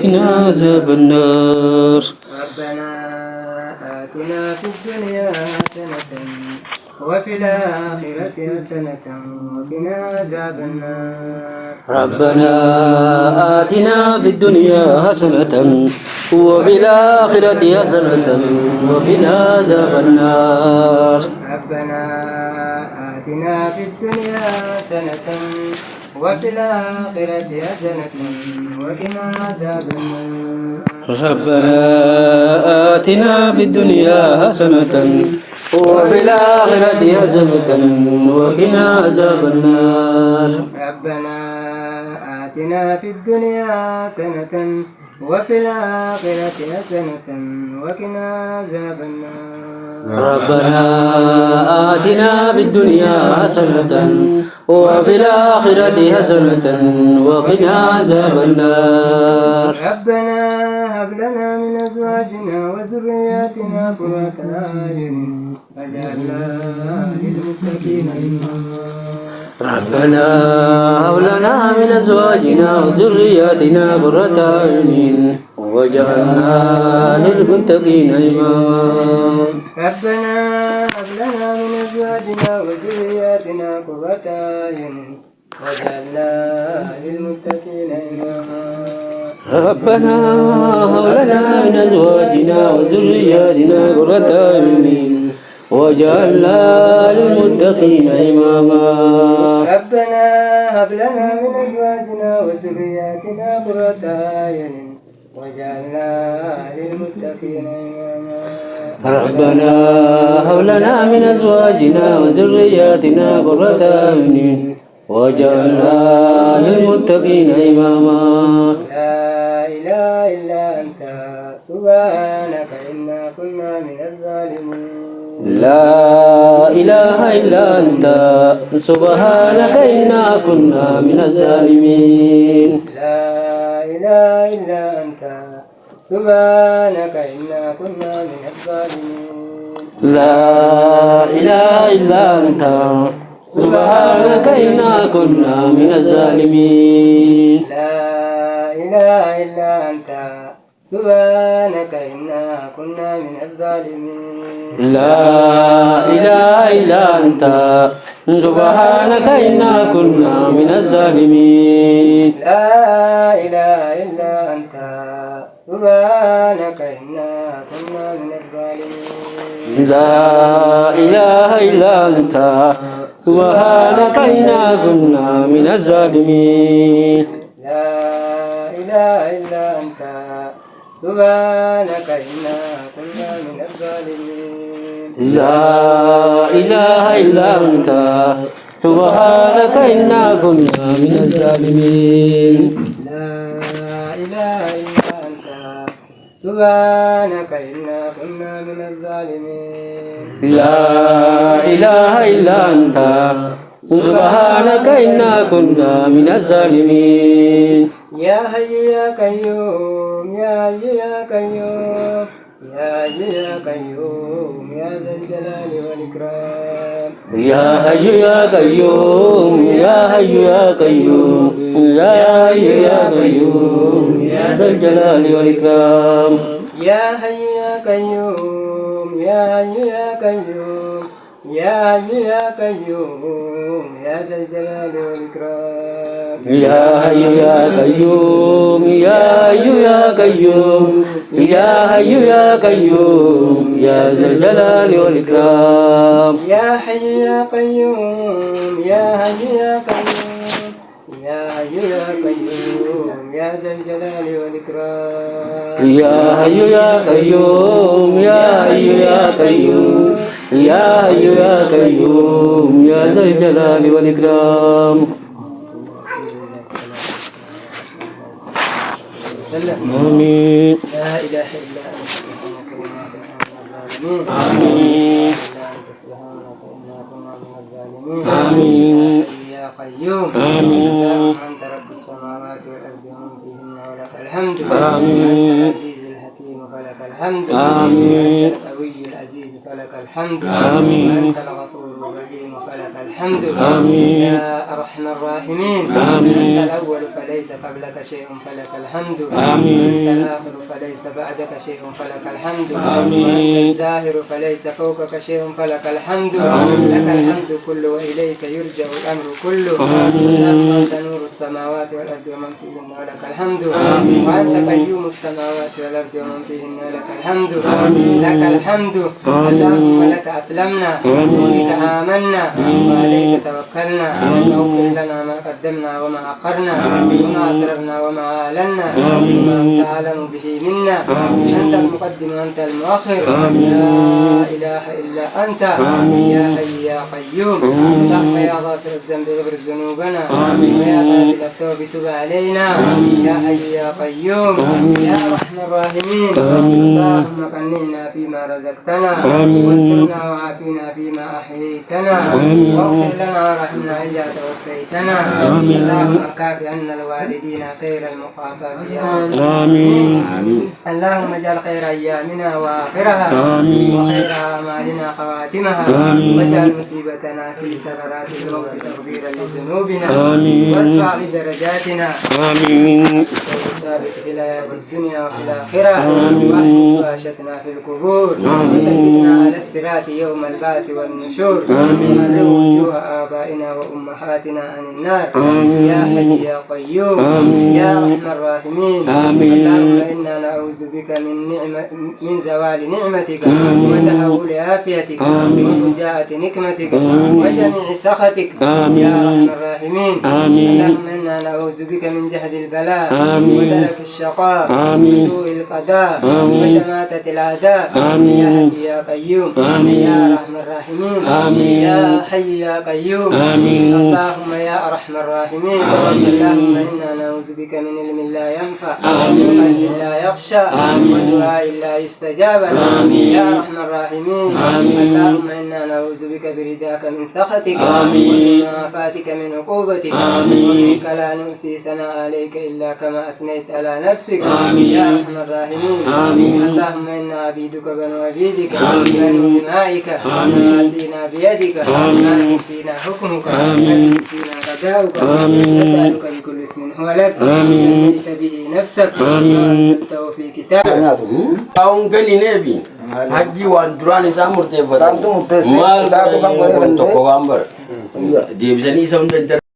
وقنا عذاب النار. ربنا آتنا في الدنيا حسنة وفي الآخرة حسنة وقنا عذاب النار. ربنا آتنا في الدنيا حسنة وفي الآخرة حسنة وقنا عذاب النار. ربنا آتنا في الدنيا حسنة وفي الآخرة حسنة وقنا عذاب النار. ربنا آتنا في الدنيا حسنة وفي الآخرة حسنة وقنا عذاب النار. ربنا آتنا في الدنيا حسنة وفي الآخرة حسنة وقنا عذاب النار. ربنا آتنا في الدنيا حسنة وفي الآخرة حسنة وقنا عذاب النار. ربنا هب لنا من أزواجنا وذرياتنا قرة أعين واجعلنا للمتقين إماما. ربنا هب لنا من أزواجنا وذرياتنا قرة أعين واجعلنا للمتقين إماما. ربنا هب لنا من أزواجنا وذرياتنا قرة أعين واجعلنا للمتقين إماما. ربنا هب لنا من أزواجنا وذرياتنا قرة أعين واجعلنا للمتقين إماما. ربنا هب لنا من أزواجنا وذرياتنا قرة أعين واجعلنا للمتقين إماما. ربنا هب لنا من أزواجنا وذرياتنا قرة أعين واجعلنا للمتقين إماما. لا إله إلا أنت سبحانك إنا كنا من الظالمين. لا إله إلا أنت سبحانك إنا كنا من الظالمين. لا إله إلا أنت سبحانك إنا كنا من الظالمين. لا إله إلا أنت سبحانك إنا كنا من الظالمين. لا إله إلا أنت سبحانك إنا كنا من الظالمين. لا إله إلا أنت سبحانك إنا كنا من الظالمين. لا إله إلا أنت سبحانك إنا كنا من الظالمين. لا إله إلا أنت سبحانك إنا كنا من الظالمين. لا إله إلا أنت سبحانك إنا كنا من الظالمين. لا إله إلا أنت سبحانك إنا كنا من الظالمين. لا إله إلا أنت سبحانك إنا كنا من الظالمين. لا إله إلا أنت سبحانك إنا كنا من الظالمين. يا حي يا قيوم يا حي يا قيوم يا حي يا قيوم يا ذا الجلال والإكرام. يا حي يا قيوم يا حي يا قيوم يا حي يا قيوم يا ذا الجلال والإكرام. يا حي يا قيوم يا حي يا قيوم يا حي يا قيوم يا ذا الجلال والإكرام. يا حي يا قيوم يا حي يا قيوم يا حي يا قيوم يا ذا الجلال والإكرام. يا حي يا قيوم يا حي يا قيوم يا حي يا قيوم يا ذا الجلال والإكرام. يا حي يا قيوم يا حي يا قيوم يا حي يا قيوم يا ذا الجلال والإكرام. آمين. لا إله إلا أنت سبحانك إنا كنا من الظالمين. آمين. سبحانك إنا كنا من الظالمين. آمين. يا قيوم آمين. أنت رب السماوات والأرض ومن فيهن ولك الحمد. آمين. العزيز الحكيم فلك الحمد. آمين. القوي العزيز فلك الحمد. آمين. أنت الغفور الرحيم فلك الحمد. آمين. يا أرحم الراحمين. آمين. أنت الأول فليس ليس قبلك شيء فلك الحمد. آمين. أنت الآخر فليس بعدك شيء فلك الحمد. آمين. وأنت الظاهر فليس فوقك شيء فلك الحمد. لك الحمد كله وإليك يرجع الأمر كله. اللهم أنت نور السماوات والأرض ومن فيهن ولك الحمد. وأنت قيوم السماوات والأرض ومن فيهن ولك الحمد. لك الحمد. اللهم لك أسلمنا وبك آمنا وعليك توكلنا. واغفر لنا ما قدمنا وما أخرنا وما أسررنا وما أعلنا وما أنت أعلم به منا. أنت المقدم وأنت المؤخر. لا إله إلا أنت. يا حي يا قيوم. اللهم يا غافر الذنب اغفر ذنوبنا ويا قابل التوب تب علينا. يا حي يا قيوم. يا أرحم الراحمين. اللهم قنعنا فيما رزقتنا واسترنا وعافينا فيما أحييتنا واغفر لنا ورحمنا إذا توفيتنا. اللهم كاف عنا الوالدين خير المخافات يا رب. آمين. اللهم اجعل خير أيامنا وآخرها وخير أعمالنا خواتمها واجعل مصيبتنا في سكرات الموت تغفيرا لذنوبنا وارفع لدرجاتنا آمين. وثابت في الحياة الدنيا وفي الآخرة واحبس واشتنا في القبور وثبتنا على الصراط يوم البعث والنشور وحرم وجوه آبائنا وأمهاتنا عن النار. يا حي يا قيوم. يا أرحم الراحمين. اللهم إنا نعوذ بك من زوال نعمتك وتحول عافيتك وفجاءة نقمتك وجميع سخطك يا أرحم الراحمين. اللهم إنا نعوذ بك من جهد البلاء ودرك الشقاء وسوء القضاء وشماتة الأعداء. يا حي يا قيوم. يا أرحم الراحمين. يا حي يا قيوم. اللهم يا أرحم الراحمين. اللهم إنا نعوذ بك من علم لا ينفع وقلب لا يخشى ودعاء لا يستجاب له. يا أرحم الراحمين. اللهم إنا نعوذ بك برضاك من سخطك ومعافاتك من عقوبتك ومنك لا نحصي ثناء عليك إلا كما أثنيت على نفسك. يا أرحم الراحمين. اللهم إنا عبيدك بنو عبيدك بنو إمائك نواسينا بيدك ما نسينا حكمك نسينا قضاؤك. نسألك بكل اسم هو لك سميت به نفسك وأنزلته في كتابك. Taong Nebi, Haji Wan Durani Samur Tebet, Samtu murtesi, Mas satu gambar Toko Gambar, dia bisa ni